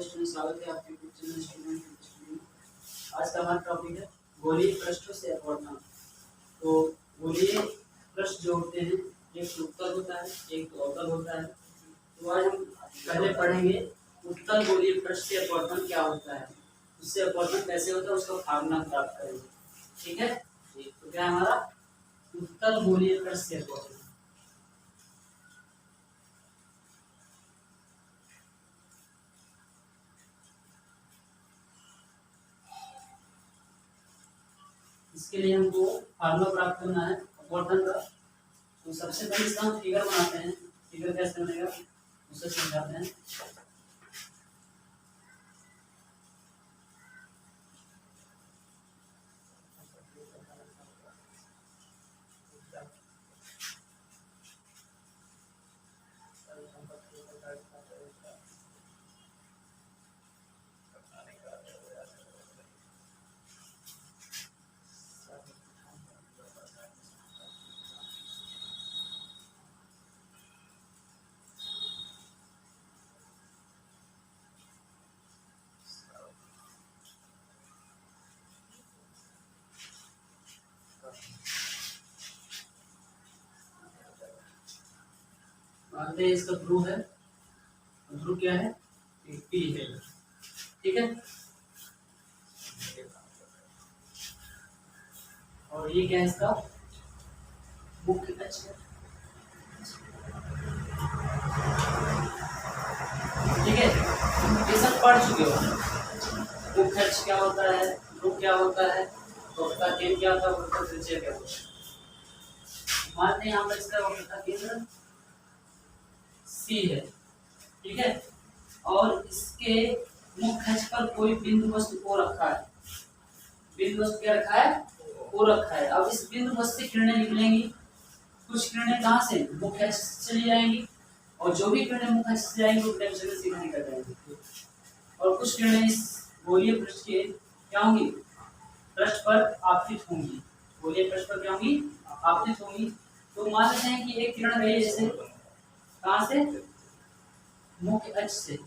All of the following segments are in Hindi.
स्टूडेंट, स्वागत है आपके यूट्यूब चैनल स्टूडेंट में। आज का हमारा टॉपिक है गोलीय पृष्ठों से अपवर्तन। तो गोलीय पृष्ठ जो होते हैं, एक उत्तल होता है, एक अवतल होता है। तो आज हम पहले पढ़ेंगे उत्तल गोलीय पृष्ठ से अपवर्तन क्या होता है, उससे अपवर्तन कैसे होता है, उसका फार्मूला प्राप्त करेंगे। ठीक है, तो क्या हमारा उत्तल गोलीय पृष्ठ से अपवर्तन। इसके लिए हमको फार्मूला प्राप्त करना है अपवर्तन का। तो सबसे पहले इसका हम फिगर बनाते हैं। फिगर कैसे बनेगा उसे समझाते हैं। मानते हैं इसका ध्रुव है, ध्रुव क्या है, पी है। ठीक है, और ये क्या है, इसका मुख्य अक्ष है। ठीक है, ये सब पढ़ चुके हो। मुख्य अक्ष क्या होता है, ध्रुव क्या होता है, वक्रता केंद्र क्या होता है, वक्रता त्रिज्या क्या होता है। मानते हैं यहाँ पर इसका वक्रता केंद्र C है। ठीक है, और इसके मुख्य अक्ष पर कोई बिंदु वस्तु को रखा है। बिंदु वस्तु क्या रखा है, को रखा है। अब इस बिंदु वस्तु से किरणें निकलेंगी। कुछ किरणें कहाँ से, मुख्य अक्ष से चली जाएंगी, और जो भी किरणें मुख्य अक्ष से जाएंगी वो टेंशन से सीधा निकल जाएंगी। और कुछ किरणें इस गोलीय पृष्ठ के क्या होंगी, पृष्ठ पर आपतित होंगी। गोलीय पृष्ठ पर क्या होंगी, आपतित होंगी। तो मान लेते हैं कि एक किरण गई जैसे कहाँ से, मुख्य अक्ष से,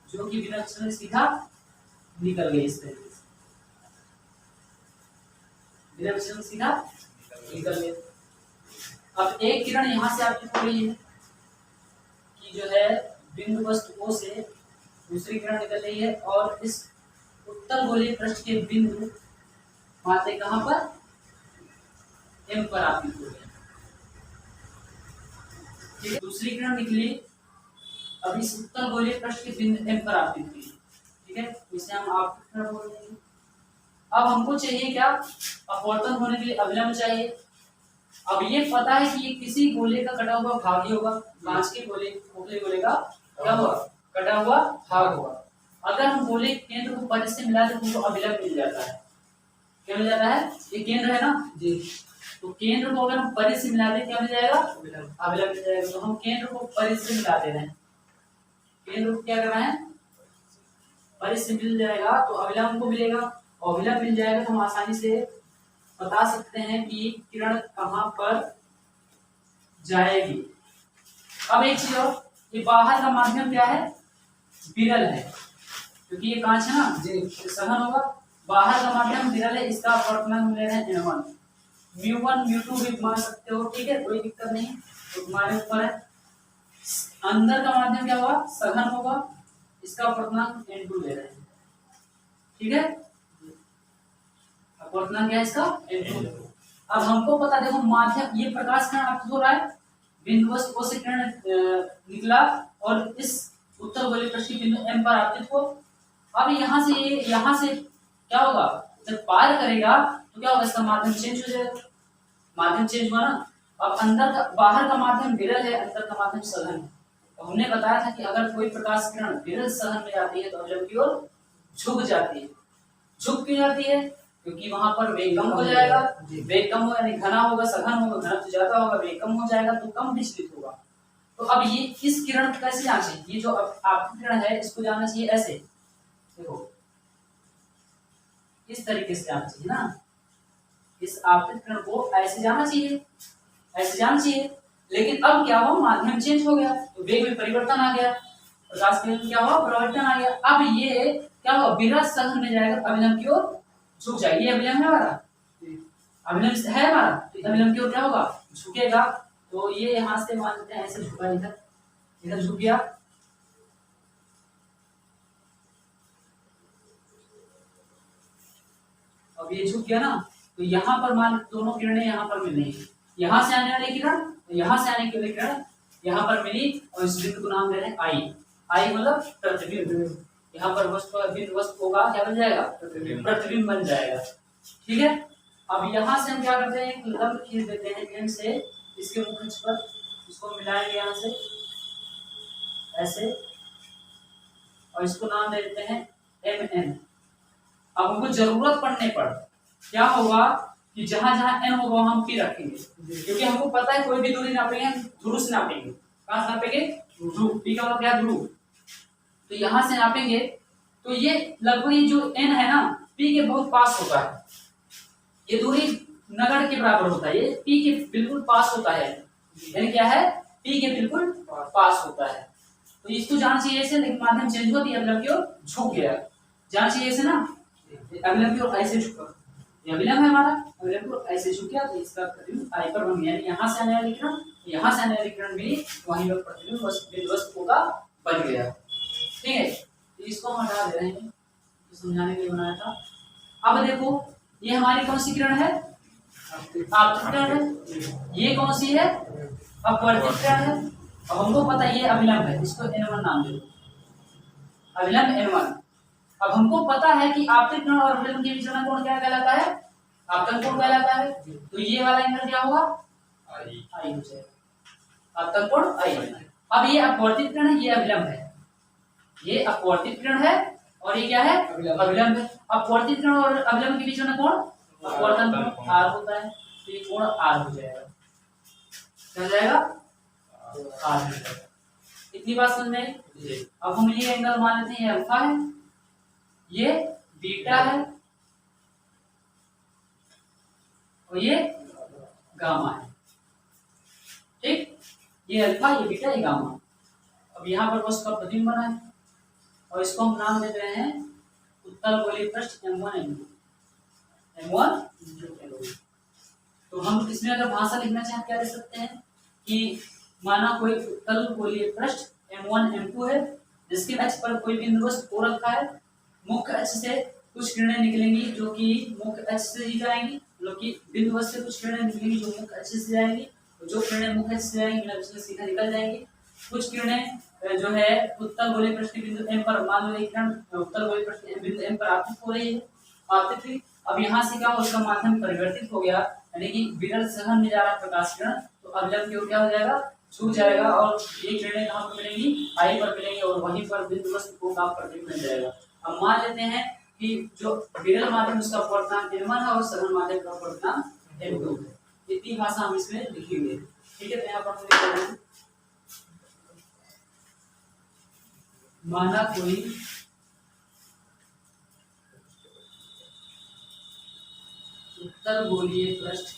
जो कि बिना चले सीधा निकल गई। इस तरीके से बिना चले सीधा निकल गई। अब एक किरण यहाँ से आपकी हो रही है कि जो है बिंदु वस्तु O से दूसरी किरण निकल रही है, और इस उत्तल गोलीय पृष्ठ के बिंदु माते कहाँ पर, M पर आपकी हो रही है। दूसरी किरण निकली, अब इस उत्तल गोलीय पृष्ठ के बिंदु M पर आपतित हुई। ठीक है, इसे हम आपतित किरण बोल देंगे। अब हमको चाहिए क्या, अपवर्तन होने के लिए अभिलंब चाहिए। अब ये पता है कि ये किसी गोले का कटा हुआ भाग ही होगा। कांच के गोले, खोखले गोले का क्या हुआ, कटा हुआ भाग होगा। अगर हम गोले केंद्र को परिधि से मिला दें तो हमको अभिलंब मिल जाता है। क्या मिल जाता है, ये केंद्र है ना जी, तो केंद्र को अगर हम परिधि से मिला दें क्या मिल जाएगा, अभिलंब मिल जाएगा। तो हम केंद्र को परिधि से मिला दे रहे हैं। केंद्र को क्या करना है, परिधि से मिल जाएगा तो अभिलंब को मिलेगा, और अभिलंब मिल जाएगा तो हम आसानी से बता सकते हैं कि किरण कहां पर जाएगी। अब एक चीज और, ये बाहर का माध्यम क्या है, विरल है, क्योंकि ये कांच है ना जी, सघन होगा। बाहर का माध्यम विरल है, इसका अपवर्तन हम ले रहे हैं n1, μ1 μ2 भी मान सकते हो। ठीक है, कोई दिक्कत नहीं, तो तुम्हारे ऊपर है। अंदर का माध्यम क्या होगा, सघन होगा, इसका अपवर्तन n2 ले रहे हैं। ठीक है, अपवर्तन क्या है इसका, n2। अब हमको पता, देखो माध्यम, ये प्रकाश किरण आपको हो रहा है, बिंदु वस्तु O से किरण निकला और इस उत्तल गोलीय पृष्ठ के बिंदु M पर आपतित हो। अब यहाँ से क्या होगा, जब पार करेगा तो क्या होगा, इसका माध्यम चेंज हो जाएगा। माध्यम चेंज हुआ ना। अब अंदर का, बाहर का माध्यम विरल है, अंदर का माध्यम सघन है। तो हमने बताया था कि अगर कोई प्रकाश किरण विरल सघन में जाती है तो अभिलंब की ओर झुक जाती है। झुक क्यों जाती है, क्योंकि वहां पर वेग कम हो जाएगा। वेग कम हो यानी घना होगा, सघन होगा, घनत्व ज्यादा होगा, वेग कम हो जाएगा तो कम विचलित होगा। तो अब ये इस किरण कैसे जांचे, ये जो आपकी किरण है इसको जाना चाहिए ऐसे, देखो इस तरीके से जाना चाहिए ना। इस आपतित किरण को ऐसे जाना चाहिए, ऐसे जाना चाहिए। लेकिन अब क्या हुआ, माध्यम चेंज हो गया तो वेग में परिवर्तन आ गया। प्रकाश की क्या हुआ, परिवर्तन आ गया। अब ये क्या हुआ, विरल सघन में जाएगा, अभिलंब की ओर झुक जाएगी। ये अभिलंब है हमारा, अभिलंब है हमारा, तो अभिलंब की ओर क्या होगा, झुकेगा। तो ये यहाँ से मान लेते हैं ऐसे झुका, इधर इधर झुक गया। अब ये झुक गया ना, तो यहाँ पर मान दोनों किरणें यहाँ पर मिल रही, यहाँ से आने वाली किरण, यहाँ से आने वाली किरण यहाँ पर मिली, और इस बिंदु को नाम दे रहे हैं आई। आई मतलब प्रतिबिंब। यहाँ पर वस्तु बिंदु वस्तु होगा, क्या बन जाएगा, प्रतिबिंब बन जाएगा। ठीक है। अब यहाँ से हम क्या करते हैं, एक लंब खींच देते हैं एम से इसके मुख अक्ष पर, इसको मिलाएंगे यहाँ से ऐसे, और इसको नाम दे देते हैं एम एन। अब हमको जरूरत पड़ने पर क्या होगा कि जहां जहां एन होगा हम पी रखेंगे, क्योंकि हमको पता है कोई भी दूरी नापेंगे ध्रुव से नापेंगे। कहां से नापेंगे, ध्रुव। पी का मतलब क्या, ध्रुव। तो यहां से नापेंगे, तो ये लगभग ये जो एन है ना, पी के बहुत पास होता है। ये दूरी नगड़ के बराबर होता है, ये पी के बिल्कुल पास होता है। यानी क्या है, पी के बिल्कुल पास होता है। तो इसको जान चाहिए ऐसे, लेकिन माध्यम चेंज हुआ, अभिलंब की ओर झुक गया। जान चाहिए ऐसे ना, अभिलंब की ओर ऐसे झुका, ये अभिलंब है हमारा, अभिलंब की ओर ऐसे झुक गया, तो इसका प्रतिबिंब आई पर बन गया। यहाँ से आने वाली किरण, यहाँ से आने वाली किरण मिली, वहीं पर प्रतिबिंब वस्तु का बन गया। ठीक है, तो इसको हम हटा दे रहे हैं, तो समझाने के लिए बनाया था। अब देखो, ये हमारी कौन सी किरण है, आपतित किरण है। ये कौन सी है, अपवर्तित किरण है। अब हमको पता है ये अभिलंब है, इसको n1 नाम दे दो, अभिलंब n1। अब हमको पता है कि आपतित कोण और अभिलंब के बीच में कोण क्या कहलाता है, आपतन कोण कहलाता है। तो ये वाला एंगल क्या होगा, आई हो जाएगा, आपतन कोण आई। अब ये अपवर्तित किरण है, ये अभिलंब है, ये अपवर्तित किरण है, और ये क्या है, अभिलंब है। अपवर्तित किरण और अभिलंब के बीच में कोण अपवर्तन कोण r होता है, तो ये कोण r हो जाएगा, क्या जाएगा, r हो जाएगा। इतनी बात समझ में आई। अब हम ये एंगल मान लेते हैं, ये अल्फा है, ये बीटा है, और ये गामा है। ठीक, ये अल्फा, ये बीटा, ये गामा। अब यहाँ पर बस का प्रतिबिंब बना है, और इसको हम नाम दे रहे हैं उत्तल गोलीय पृष्ठ M1 M1। तो हम इसमें अगर भाषा लिखना चाहें क्या लिख सकते हैं कि माना कोई उत्तल गोलीय पृष्ठ M1 M2 है, जिसके अक्ष पर कोई बिंदु वस्तु O रखा है। मुख्य अक्ष से कुछ किरणें निकलेंगी जो कि मुख्य अक्ष से ही जाएंगी, मतलब कि बिंदु वस्तु से कुछ किरणें निकलेंगी जो मुख्य अक्ष से जाएंगी, और जो किरणें मुख्य अक्ष से जाएंगी बिना उसके सीधा निकल जाएंगी। कुछ किरणें जो है उत्तल गोलीय पृष्ठ के बिंदु M पर, मान लो एक किरण उत्तल गोलीय पृष्ठ के बिंदु M पर आपतित हो रही है, आपतित हुई। अब यहाँ से क्या, उसका माध्यम परिवर्तित हो गया, यानी कि विरल सघन में जा रहा प्रकाश किरण, तो अभिलंब की ओर क्या हो जाएगा, झुक जाएगा, और ये किरणें कहाँ पर मिलेंगी, आई पर मिलेंगी, और वहीं पर बिंदु वस्तु को का प्रतिबिंब मिल जाएगा। अब मान लेते हैं कि जो विरल माध्यम उसका अपवर्तनांक m1 है, और सघन माध्यम का अपवर्तनांक m2 है। इतनी भाषा हम इसमें लिखी हुई है। ठीक है, तो यहाँ पर हम लिख रहे हैं, माना कोई उत्तल गोलीय पृष्ठ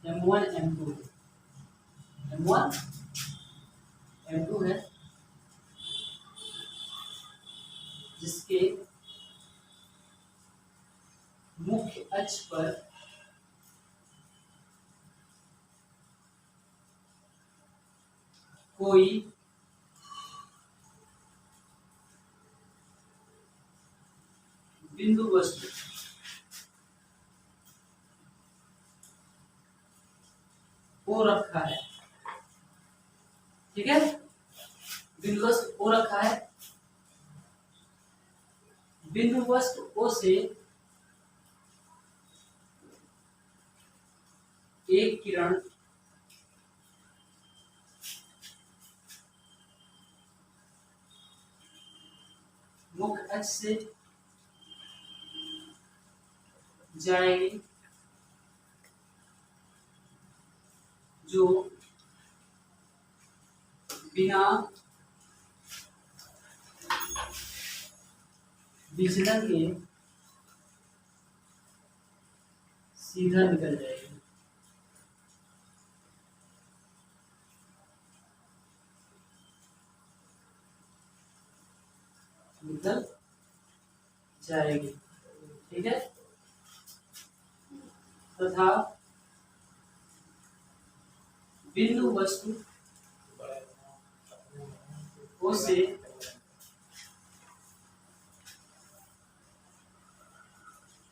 M1 M2 M1 M2 है, जिसके मुख्य अक्ष पर कोई बिंदु वस्तु O रखा है। ठीक है, बिंदु वस्तु O रखा है, बिंदु वस्तु O से एक किरण मुख्य अक्ष से जाएगी, जो बिना विचलन के सीधा निकल जाएगी। निकल जाएगी। ठीक है, तथा बिंदु वस्तु ओ से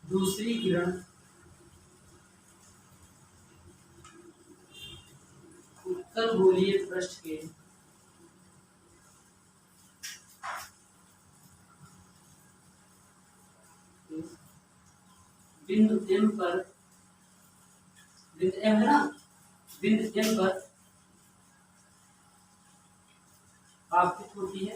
दूसरी किरण उत्तल गोलीय पृष्ठ के बिंदु M पर, बिंदु M है ना, बिंदु M पर आपतित होती है।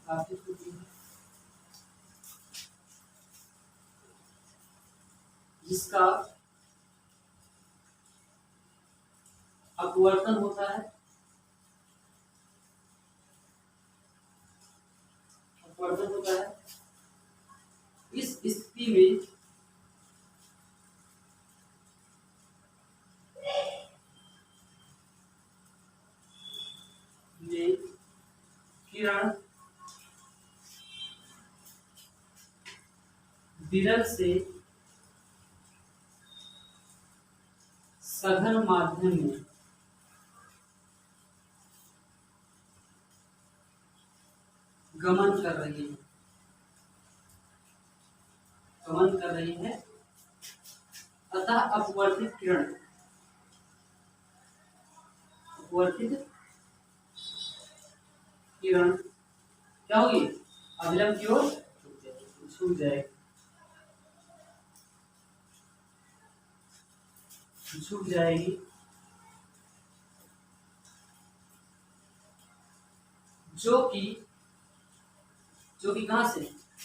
आपतित होती है जिसका अपवर्तन होता है। अपवर्तन होता है। इस स्थिति में किरण विरल से सघन माध्यम में गमन कर रही है। गमन कर रही है, अतः अपवर्तित किरण, अपवर्तित किरण क्या होगी, अभिलंब की ओर झुक जाएगी। झुक जाएगी जो कि कहां से,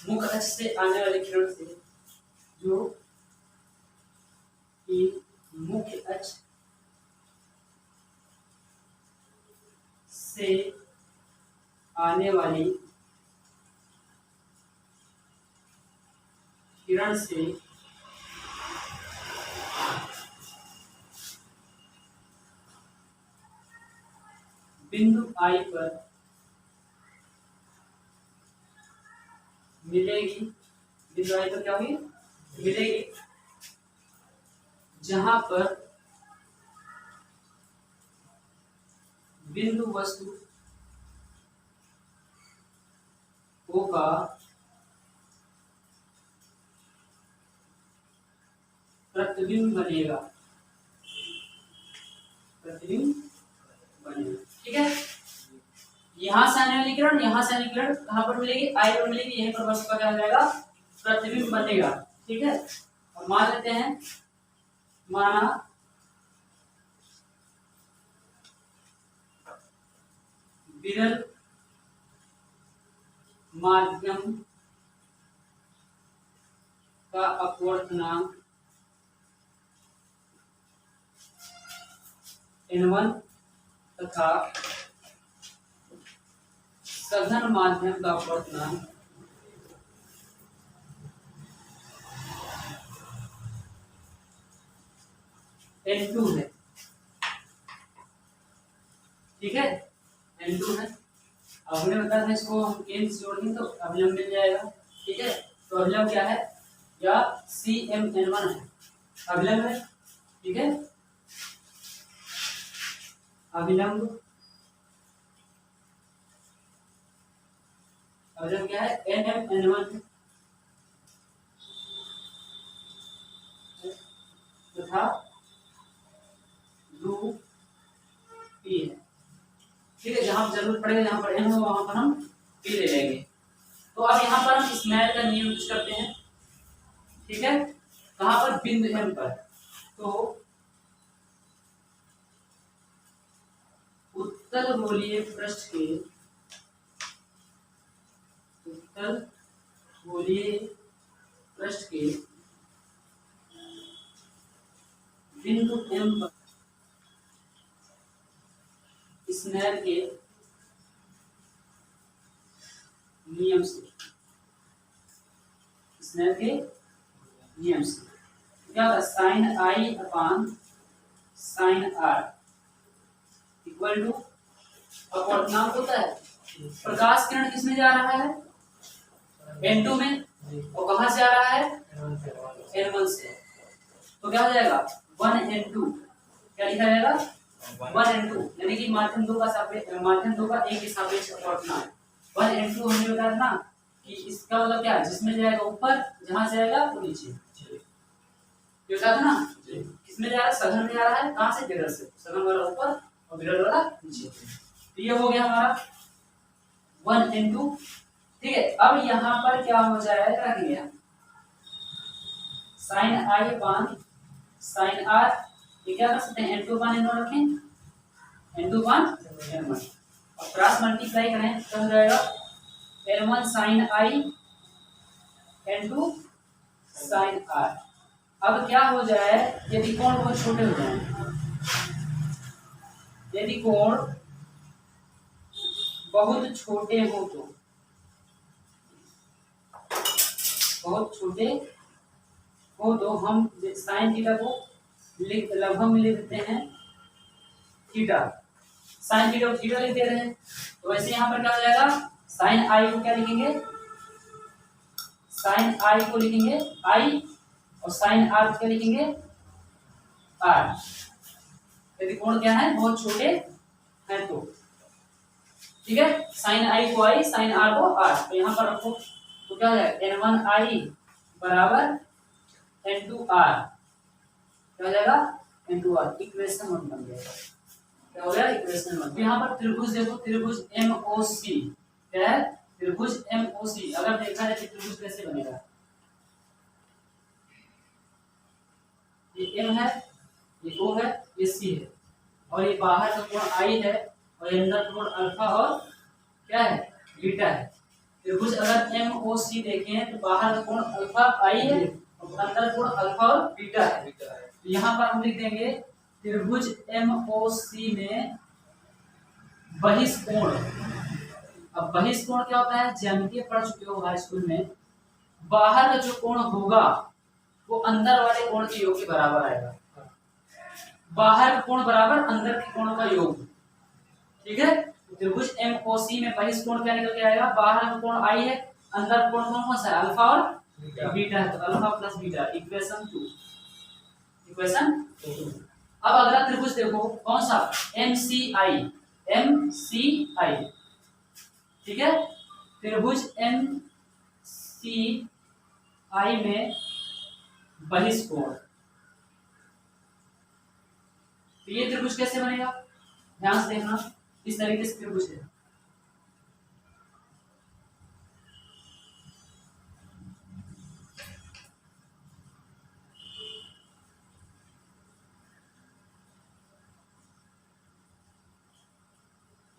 मुख्य अक्ष से आने वाले किरण से, जो कि मुख्य अक्ष से आने वाली किरण से बिंदु I पर मिलेगी। बिंदु I पर क्या होगी, मिलेगी, जहां पर बिंदु वस्तु O का प्रतिबिंब बनेगा। प्रतिबिंब बनेगा। ठीक है, यहां से आने वाली किरण, यहां से आने किरण कहां पर मिलेगी, I पर मिलेगी। यहीं पर वस्तु का क्या हो जाएगा, प्रतिबिंब बनेगा। ठीक है, और मान लेते हैं, माना विरल माध्यम का अपवर्तनांक N1 तथा सघन माध्यम का अपवर्तनांक N2 है। ठीक है, N2 है। अब हमने बताया था इसको हम n से जोड़ देंगे तो अभिलंब मिल जाएगा। ठीक है, तो अभिलंब क्या है, या CMN1 है, अभिलंब है। ठीक है, अभिलंब, अभिलंब क्या है, NMN1 है, तथा रूप P है। ठीक है, जहां जरूरत पड़ेगा, जहां पर n हो वहां पर हम P ले लेंगे। तो अब यहाँ पर हम स्नेल का नियम यूज करते हैं। ठीक है, कहां पर, बिंदु M पर। तो उत्तल गोलीय पृष्ठ के, उत्तल गोलीय पृष्ठ के बिंदु M पर स्नेल के नियम से, स्नेल के नियम से क्या होगा, sine I upon sine R equal to अपवर्तनांक होता है। प्रकाश किरण किसमें जा रहा है? N2 में, और कहाँ से आ रहा है? N1 से। तो क्या हो जाएगा 1N2, क्या लिखा जाएगा 1N2, यानी कि माध्यम 2 का एक के सापेक्ष अपवर्तनांक 1N2। हमने बताया ना कि इसका मतलब क्या है, जिसमें जाएगा ऊपर, जहां से आएगा वो नीचे। ये बताया था ना, किसमें जा रहा है? सघन में जा रहा है। कहां से? विरल से। सघन वाला ऊपर और विरल वाला नीचे। तो ये हो गया हमारा 1N2। ठीक है, अब यहाँ पर क्या हो जाएगा कि sine I upon sine R, ये क्या कर सकते हैं? N2 अपान N1 रखें, N2 अपान N1, और क्रॉस मल्टीप्लाई करें तो हो जाएगा N1 sign I N2 sign are. अब क्या हो जाए, यदि कोण बहुत छोटे हो जाए, यदि कोण बहुत छोटे हो तो, बहुत छोटे हो तो हम साइन थीटा को लगभग में लिख देते हैं थीटा। साइन थीटा को थीटा लिख दे रहे हैं, तो वैसे यहाँ पर क्या हो जाएगा? साइन आई को क्या लिखेंगे? साइन आई को लिखेंगे आई, और साइन आर को क्या लिखेंगे? आर। यदि कोण क्या है? बहुत छोटे हैं तो। ठीक है, साइन आई को आई, साइन आर को आर, तो यहाँ पर रखो। तो क्या हो जाएगा? N1 आई बराबर N2 आर, क्या हो जाएगा? N2 are. इक्वेशन 1 बन जाएगा। क्या हो गया? इक्वेशन 1। यहाँ पर त्रिभुज देखो, त्रिभुज MOC, क्या है? त्रिभुज MOC। अगर देखा जाए तो त्रिभुज कैसे बनेगा? ये M है, ये O है, ये C है, और ये बाहर का कोण I है, और ये अंदर कोण अल्फा और क्या है? बीटा है। त्रिभुज अगर MOC देखें तो बाहर का कोण अल्फा I है, और अंदर कोण अल्फा और बीटा है। तो यहाँ पर हम लिख देंगे त्रिभुज MOC में बहिष्कोण। अब बहिष्कोण क्या होता है? ज्यामितीय पढ़ चुके हो हाई स्कूल में। बाहर का जो कोण होगा वो अंदर वाले कोण के योग के बराबर आएगा। बाहर का कोण बराबर अंदर के कोणों का योग। ठीक है, त्रिभुज MOC में बहिष्कोण क्या निकल के आएगा? बाहर का कोण I है, अंदर कोण कौन सा है? अल्फा और बीटा है, तो alpha plus beta. Equation 2। Equation 2। अब अगला त्रिभुज देखो, कौन सा? MCI। MCI, ठीक है, त्रिभुज MCI में बहिष्कोण। तो ये त्रिभुज कैसे बनेगा? ध्यान से देखना, इस तरीके से त्रिभुज है।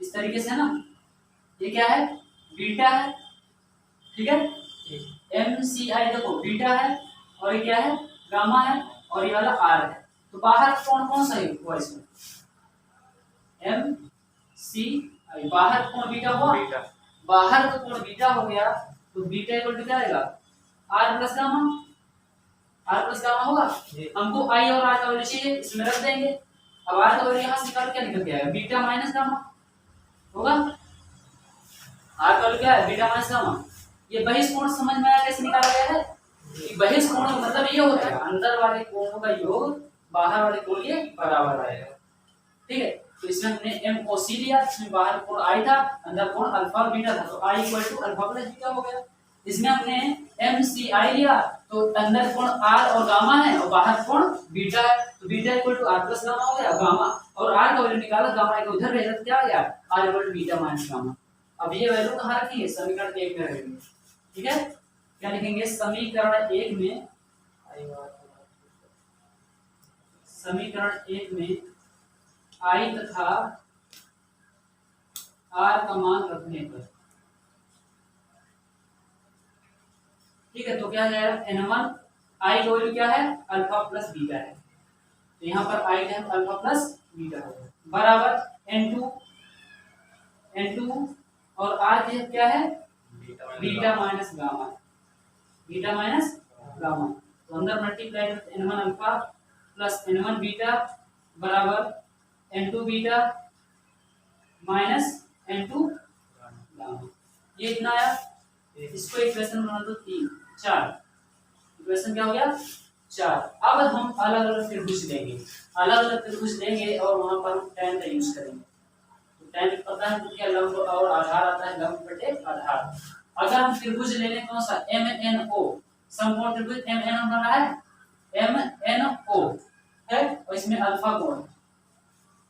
इस तरीके से ना, ये क्या है? बीटा है। ठीक है, MCI देखो बीटा है, और ये क्या है? गामा है, और ये वाला आर है। तो बाहर कौन कौन सा हुआ इसमें? MCI, बाहर कौन बीटा हुआ? बीटा। बाहर का कोण बीटा हो गया, तो बीटा इक्वल टू क्या आएगा? R plus gamma. R plus gamma होगा। हमको आई और आर का वैल्यू चाहिए, इसमें रख देंगे। अब आर का वैल्यू यहाँ से निकाल, क्या निकल के आएगा? बीटा माइनस गामा होगा। आर का वैल्यू क्या है? Beta minus gamma. ये बहिष्कोण समझ में आया कैसे निकाला गया है? बहिष्कोण का मतलब ये होता है अंदर वाले कोणों का योग बाहर वाले कोण के बराबर आएगा। ठीक है, तो इसमें हमने MOC लिया, इसमें बाहर कोण I था, अंदर कोण अल्फा और बीटा था, तो I equal to alpha plus beta हो गया। इसमें हमने MCI लिया, तो अंदर कोण R और गामा है, और बाहर कोण बीटा है, तो beta equal to R plus gamma हो गया। गामा और R का वैल्यू निकाला, गामा को उधर भेजा, तो क्या आ गया? R equal to beta minus gamma. अब ये वैल्यू कहाँ रखेंगे? समीकरण 1 में रखेंगे। ठीक है, क्या लिखेंगे? समीकरण 1 में, समीकरण 1 में I तथा R का मान रखने पर, ठीक है, तो क्या जाएगा? N1 I का वैल्यू क्या है? अल्फा प्लस बीटा है, तो यहाँ पर I है अल्फा प्लस बीटा होगा, बराबर N2 और R क्या है? Beta minus gamma. Beta minus gamma, तो अंदर मल्टीप्लाई करते N1 alpha plus N1 beta बराबर N2 beta minus n2 gamma. ये इतना आया, इसको इक्वेशन बना दो 3 4, इक्वेशन क्या हो गया 4। अब हम अलग अलग त्रिभुज लेंगे, अलग अलग त्रिभुज लेंगे और वहां पर हम tan का यूज करेंगे। तो tan पता है क्या, लंब और आधार आता है, लंब बटे आधार। अगर हम त्रिभुज ले लें कौन सा, MNO, समकोण त्रिभुज MNO बन रहा है, MNO है और इसमें अल्फा कोण,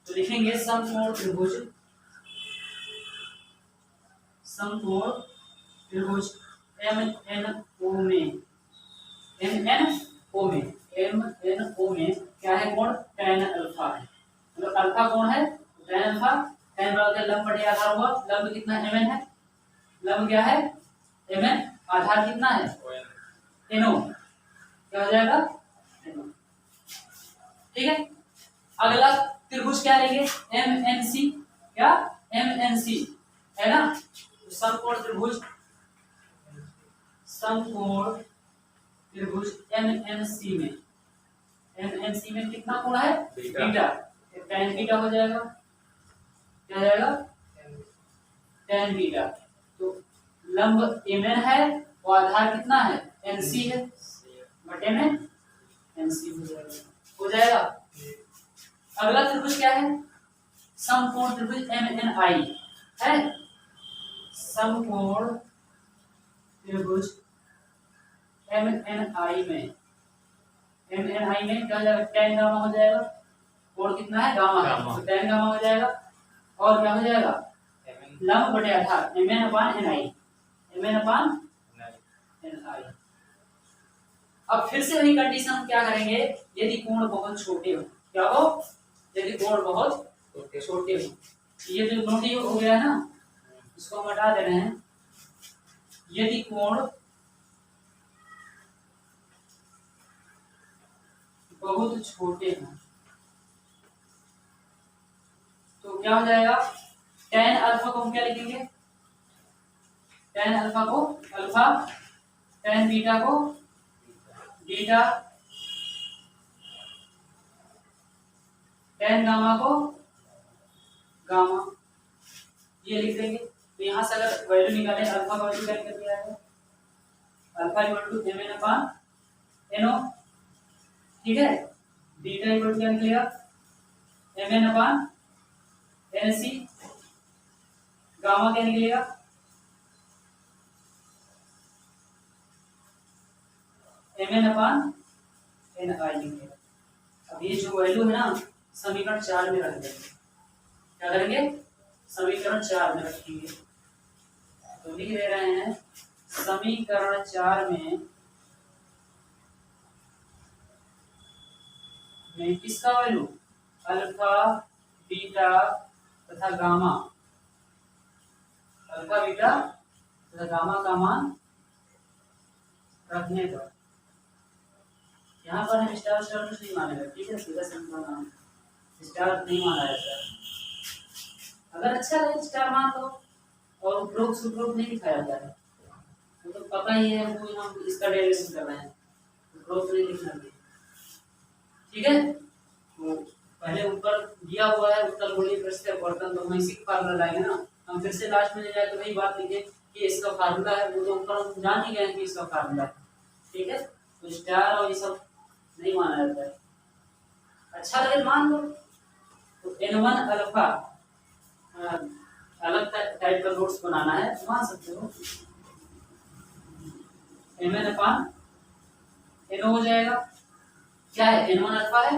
तो लिखेंगे समकोण त्रिभुज, समकोण त्रिभुज MNO में, MNO में क्या है कोण, tan अल्फा है, मतलब अल्फा कोण है tan अल्फा, tan बराबर लंब बटे आधार हुआ, लंब कितना mn है, लंब क्या है mn, आधार कितना है no, क्या हो जाएगा no। ठीक है, अगला त्रिभुज क्या लेंगे MNC, क्या MNC है ना, तो समकोण त्रिभुज, समकोण त्रिभुज MNC में, MNC में कितना कोण है बीटा, tan बीटा हो जाएगा, क्या हो जाएगा tan बीटा। तो लंब mn है और आधार कितना है NC है, बटे में NC हो जाएगा। अगला त्रिभुज क्या है, समकोण त्रिभुज MNI है, समकोण त्रिभुज MNI में, MNI में क्या हो जाएगा tan गामा हो जाएगा, कोण कितना है गामा है, तो tan गामा हो जाएगा और क्या हो जाएगा लंब बटे आधार MN/NI, MN/NI। अब फिर से वही कंडीशन हम क्या करेंगे, यदि कोण बहुत छोटे हो, क्या हो, यदि कोण बहुत छोटे हो, ये जो नोट हो गया है ना, इसको हम हटा दे रहे हैं, यदि कोण बहुत छोटे हैं तो क्या हो जाएगा, tan अल्फा को हम क्या लिखेंगे, tan अल्फा को अल्फा, tan बीटा को बीटा, tan गामा को गामा, ये लिख देंगे। तो यहाँ से अगर वैल्यू निकालें, अल्फा का वैल्यू क्या कर दिया है, अल्फा इक्वल टू MN/NO, ठीक है, बीटा इक्वल टू क्या निकलेगा MN/NC, गामा क्या निकलेगा MN/NI निकलेगा। अब ये जो वैल्यू है ना समीकरण 4 में रख देंगे, क्या करेंगे समीकरण 4 में रखेंगे, तो लिख दे रहे हैं समीकरण 4 में किसका वैल्यू, अल्फा बीटा तथा गामा, अल्फा बीटा तथा गामा का मान रखने पर, यहाँ पर हम स्टार स्टार कुछ नहीं मानेगा, ठीक है, सीधा सिंपल नाम, स्टार नहीं माना जाता है, अगर अच्छा लगे स्टार मान दो और उपरोक्त सुपरोक्त नहीं दिखाया जाता है, तो पता ही है हमको, हम इसका डेरिवेशन कर रहे हैं, उपरोक्त नहीं लिखना चाहिए, ठीक है। तो पहले ऊपर दिया हुआ है उत्तर गोलीय प्रश्न का बर्तन, तो हम इसी का फार्मूला लाएंगे ना, हम फिर से लास्ट में ले जाए तो वही बात लिखे कि इसका फार्मूला है, वो तो ऊपर हम जान ही गए कि इसका फार्मूला है, ठीक है। तो स्टार और ये सब नहीं माना जाता है, अच्छा लगे मान लो। तो N1 अल्फा अलग टाइप का नोट्स बनाना है, मान सकते हो MN/NO हो जाएगा, क्या है N1 अल्फा है,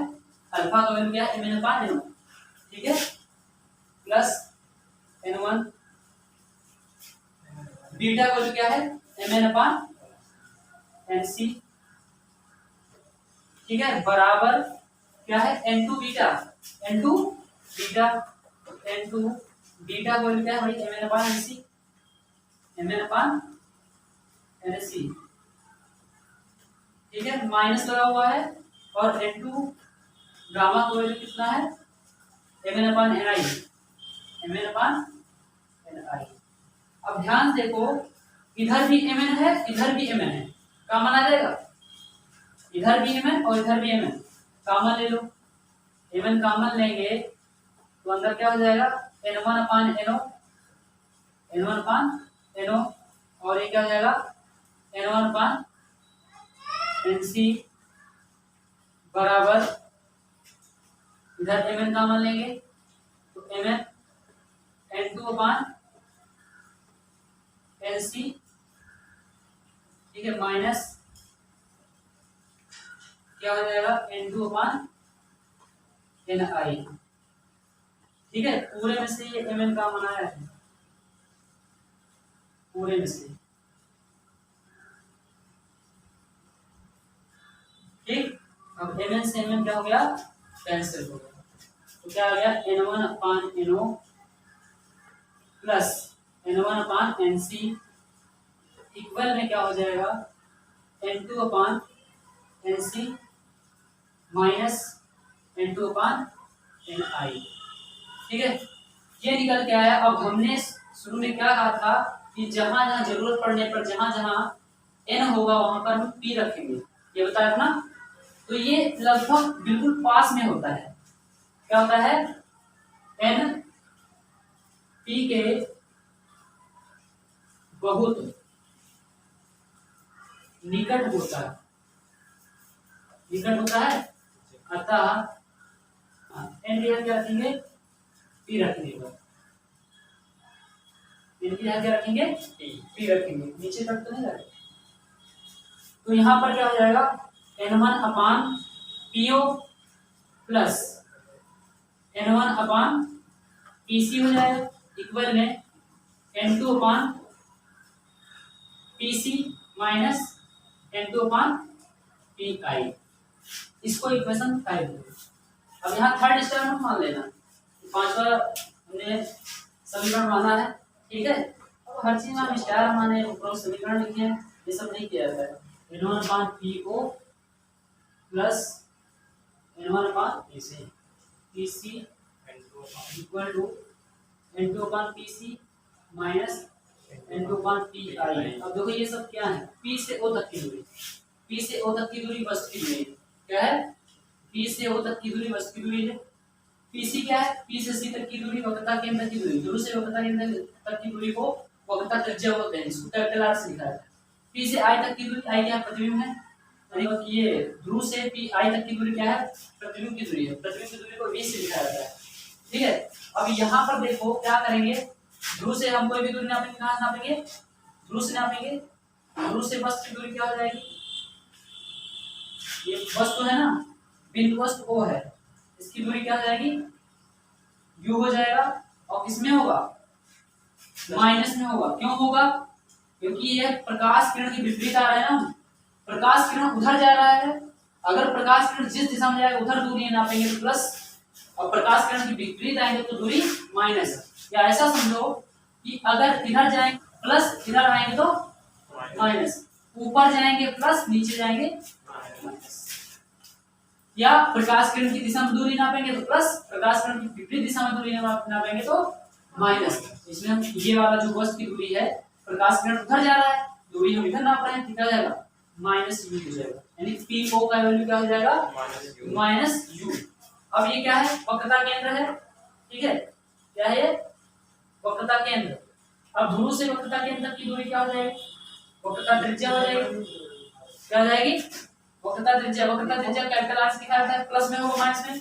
अल्फा का वैल्यू क्या है MN/NO, ठीक है, प्लस N1 बीटा का वैल्यू क्या है MN/NC, ठीक है, बराबर क्या है N2 beta, N2 beta, N2 beta का वैल्यू क्या है भाई MN/NC, MN/NC, ठीक है, माइनस लगा हुआ है, और N2 गामा का वैल्यू कितना है MN/NI, MN/NI। अब ध्यान देखो, इधर भी Mn है, इधर भी Mn है, कॉमन आ जाएगा, इधर भी Mn और इधर भी Mn, कॉमन ले लो, Mn कॉमन लेंगे तो अंदर क्या हो जाएगा N1 अपान NO, N1 अपान NO, और ये क्या हो जाएगा N1 अपान NC बराबर, इधर Mn का मान लेंगे तो Mn N2 अपान NC, ठीक है, माइनस क्या हो जाएगा N2 अपान Ni, ठीक है। पूरे में से ये Mn का मान आया है, पूरे में से, ठीक। अब Mn से Mn क्या हो गया, कैंसिल हो गया, तो क्या आ गया N1 अपान NO प्लस N1 अपान NC इक्वल में क्या हो जाएगा N2 अपान NC माइनस N2 अपान Ni, ठीक है। ये निकल के आया। अब हमने शुरू में क्या कहा था कि जहां जहां जरूरत पड़ने पर जहां जहां n होगा वहां पर हम p रखेंगे, ये बताया था ना। तो ये लगभग बिल्कुल पास में होता है, क्या होता है n p के बहुत निकट होता है, निकट होता है, अतः n की क्या रखेंगे p रखेंगे, इनकी यहाँ क्या रखेंगे p रखेंगे, नीचे तक तो नहीं रखेंगे। तो यहाँ पर क्या हो जाएगा N1 upon PO plus N1 upon PC हो जाएगा इक्वल में N2 upon PC minus N2 upon PI, इसको इक्वेशन 5 हो। अब यहाँ थर्ड स्टेप में मान लेना, पांचवा हमने समीकरण माना है, ठीक है। अब हर चीज में हम स्टार माने समीकरण लिखे हैं, ये सब नहीं किया जाता है। N1 upon PO plus N1 upon PC equal to N2 upon PC minus N2 upon PI। अब देखो ये सब क्या है, P से O तक की दूरी, P से O तक की दूरी वस्तु की दूरी क्या है, P से O तक की दूरी वस्तु की दूरी है। PC क्या है, P से C तक की दूरी वक्रता केंद्र की दूरी, ध्रुव से वक्रता केंद्र तक की दूरी को वक्रता त्रिज्या बोलते हैं, इसको कैपिटल R से लिखा है। P से I तक की दूरी, I क्या प्रतिबिंब है, यानी ये ध्रुव से I तक की दूरी क्या है, प्रतिबिंब की दूरी है, प्रतिबिंब की दूरी को V से लिखा जाता है, ठीक है। अब यहाँ पर देखो क्या करेंगे, ध्रुव से हम कोई भी दूरी नापेंगे, कहाँ नापेंगे, ध्रुव से नापेंगे, ध्रुव से वस्तु की दूरी क्या हो जाएगी, ये वस्तु है ना, बिंदु वस्तु O है, इसकी दूरी क्या हो जाएगी U हो जाएगा, और किसमें होगा माइनस में होगा, क्यों होगा, क्योंकि यह प्रकाश किरण के विपरीत आ रहा है ना, प्रकाश किरण उधर जा रहा है, अगर प्रकाश किरण जिस दिशा में जाएगा उधर दूरी नापेंगे तो प्लस, और प्रकाश किरण के विपरीत आएंगे तो दूरी माइनस। या ऐसा समझो कि अगर इधर जाएंगे प्लस, इधर आएंगे तो माइनस, ऊपर जाएंगे प्लस, नीचे जाएंगे माइनस। या प्रकाश किरण की दिशा में दूरी नापेंगे तो प्लस, प्रकाश किरण की विपरीत दिशा में दूरी नापेंगे तो माइनस। इसमें हम ये वाला जो वस्तु की दूरी है, प्रकाश किरण उधर जा रहा है, दूरी हम इधर नाप रहे हैं, कितना जाएगा माइनस u हो जाएगा, यानी PO का वैल्यू क्या हो जाएगा माइनस u। अब ये क्या है, वक्रता केंद्र है, ठीक है, क्या है ये वक्रता केंद्र। अब ध्रुव से वक्रता केंद्र की दूरी क्या हो जाएगी, वक्रता त्रिज्या हो जाएगी, क्या हो जाएगी वक्रता त्रिज्या, वक्रता त्रिज्या कैपिटल R से लिखा जाता है, प्लस में होगा माइनस में,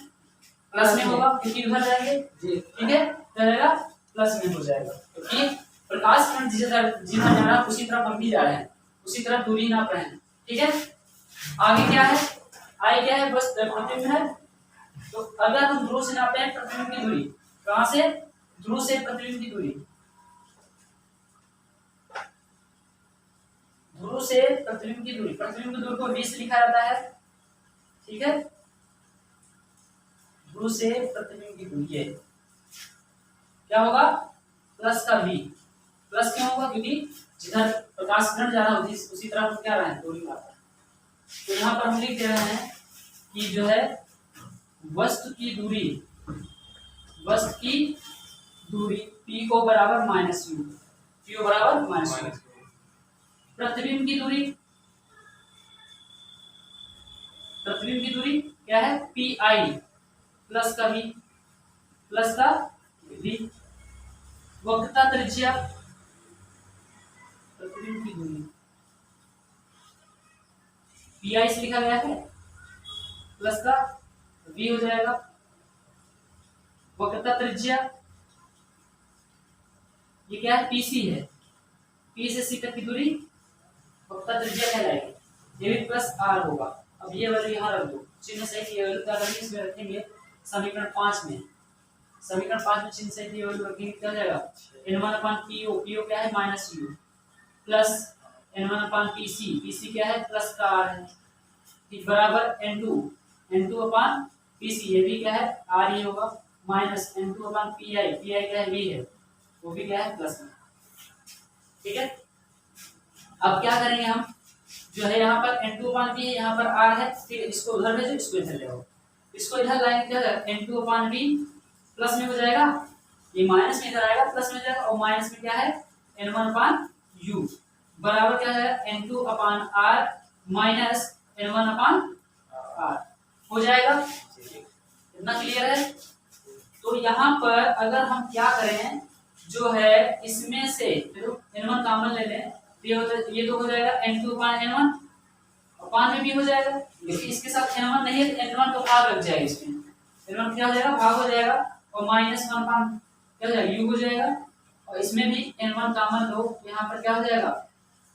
प्लस में होगा क्योंकि उधर जाएंगे, ठीक है, क्या रहेगा प्लस में हो जाएगा, क्योंकि प्रकाश किरण जिधर जा रहा है उसी तरफ हम भी जा रहे हैं, उसी तरफ दूरी नाप रहे हैं, ठीक है। आगे क्या है, I क्या है, बस प्रतिबिंब है, तो अगर हम ध्रुव से नापते हैं प्रतिबिंब की दूरी, कहां से, ध्रुव से प्रतिबिंब की दूरी, ध्रुव से प्रतिबिंब की दूरी, प्रतिबिंब की दूरी को V से लिखा जाता है, ठीक है, ध्रुव से प्रतिबिंब की दूरी है क्या होगा प्लस का V, प्लस क्यों होगा, क्योंकि जिधर प्रकाश किरण जा रहा है उसी तरफ क्या रहा है दूरी मापा है। तो यहाँ पर हम लिख दे रहे हैं कि जो है वस्तु की दूरी, वस्तु की दूरी P को बराबर माइनस U, P को बराबर माइनस U। प्रतिबिंब की दूरी, प्रतिबिंब की दूरी क्या है PI प्लस का V, प्लस का V, वक्रता त्रिज्या प्रतिबिंब की दूरी पीआई से लिखा गया है प्लस का वी हो जाएगा। वक्रता त्रिज्या ये क्या है, पीसी है, पी से सी तक की दूरी वक्रता त्रिज्या कहलाएगी। ये भी प्लस आर होगा। अब ये वैल्यू यहाँ रख दो, चिन्ह सहित ये वैल्यू क्या करेंगे इसमें रखेंगे समीकरण 5 में। समीकरण 5 में चिन्ह सहित ये वैल्यू रखेंगे क्या हो जाएगा, n1/po, po क्या है minus u, plus n1/pc, pc क्या है प्लस का r है, ठीक, बराबर n2/pc, ये भी क्या है r ही होगा, माइनस n2/pi, pi क्या है v है, वो भी क्या है प्लस में। ठीक है, अब क्या करेंगे हम, जो है यहाँ पर n2/v है, यहाँ पर r है, फिर इसको उधर भेजो, इसको इधर ले आओ, इसको इधर लाएंगे क्या होगा n2/v प्लस में हो जाएगा, ये माइनस में इधर आएगा प्लस में जाएगा, और माइनस में क्या है n1/u बराबर क्या है n2/r माइनस n1/r हो जाएगा। इतना क्लियर है। तो यहाँ पर अगर हम क्या करें, जो है इसमें से n1 कॉमन ले लें, ये तो हो जाएगा n2/n1 और पान में भी हो जाएगा, लेकिन इसके साथ n1 नहीं है तो n1 का भाग लग जाएगा, इसमें n1 क्या हो जाएगा भाग हो जाएगा, और माइनस 1 पान क्या हो जाएगा u हो जाएगा, और इसमें भी n1 कॉमन लो, यहाँ पर क्या हो जाएगा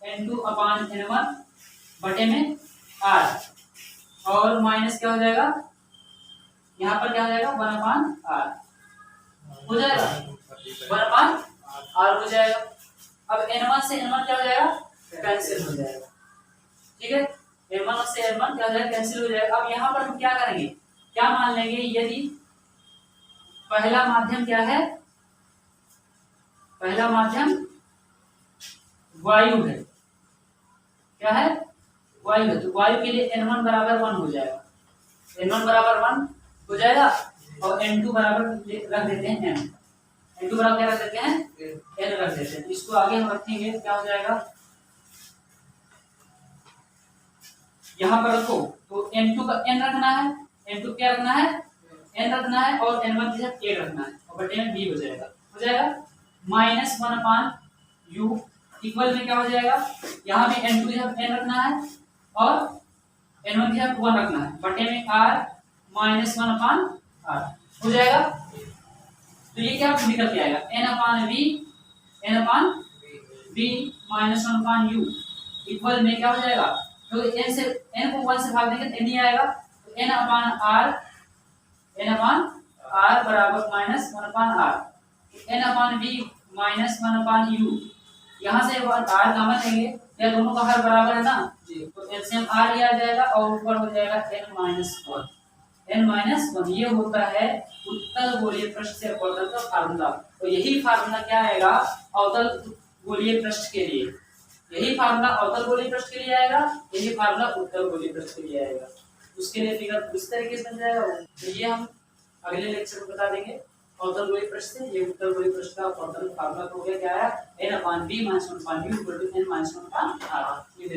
n2/n1 बटे में r, और माइनस क्या हो जाएगा यहाँ पर क्या हो जाएगा 1/r हो जाएगा, 1/r हो जाएगा। अब n1 से n1 क्या हो जाएगा कैंसिल हो जाएगा। ठीक है, n1 से n1 क्या हो जाएगा कैंसिल हो जाएगा। अब यहाँ पर हम क्या करेंगे, क्या मान लेंगे, यदि पहला माध्यम क्या है, पहला माध्यम वायु है, क्या है वायु है, तो वायु के लिए n1 बराबर 1 हो जाएगा, n1 बराबर 1 हो जाएगा, और n2 बराबर रख देते हैं m, n2 बराबर क्या रख देते हैं n रख देते हैं। इसको आगे हम रखेंगे क्या हो जाएगा, यहाँ पर रखो तो n2 का n रखना है, n2 क्या रखना है n रखना है, और n1 के साथ a रखना है, और बटे में b हो जाएगा माइनस 1/u इक्वल में क्या हो जाएगा, यहाँ भी n2 के साथ n रखना है, और n1 के साथ 1 रखना है, बटे में r माइनस 1/r हो जाएगा। तो ये क्या निकल के आएगा n/v माइनस 1/u इक्वल में क्या हो जाएगा, तो n से n को 1 से भाग देंगे तो n ही आएगा, तो n/r बराबर minus 1/r, n/v minus 1/u, यहाँ से r कॉमन लेंगे, या दोनों का हर बराबर है ना जी, तो एलसीएम r ही आ जाएगा, और ऊपर हो जाएगा n-1, n-1 ये होता है उत्तल गोलीय पृष्ठ से अपवर्तन का फार्मूला। तो यही फार्मूला क्या आएगा अवतल गोलीय पृष्ठ के लिए, यही फार्मूला अवतल गोलीय पृष्ठ के लिए आएगा, यही फार्मूला उत्तल गोलीय पृष्ठ के लिए आएगा। उसके लिए फिगर इस तरीके से बन जाएगा। तो ये हम अगले लेक्चर में बता देंगे अवतल गोलीय पृष्ठ से ये उत्तल गोलीय पृष्ठ का अपवर्तन फार्मूला हो गया क्या है n/v - 1/u = n - 1/r। ये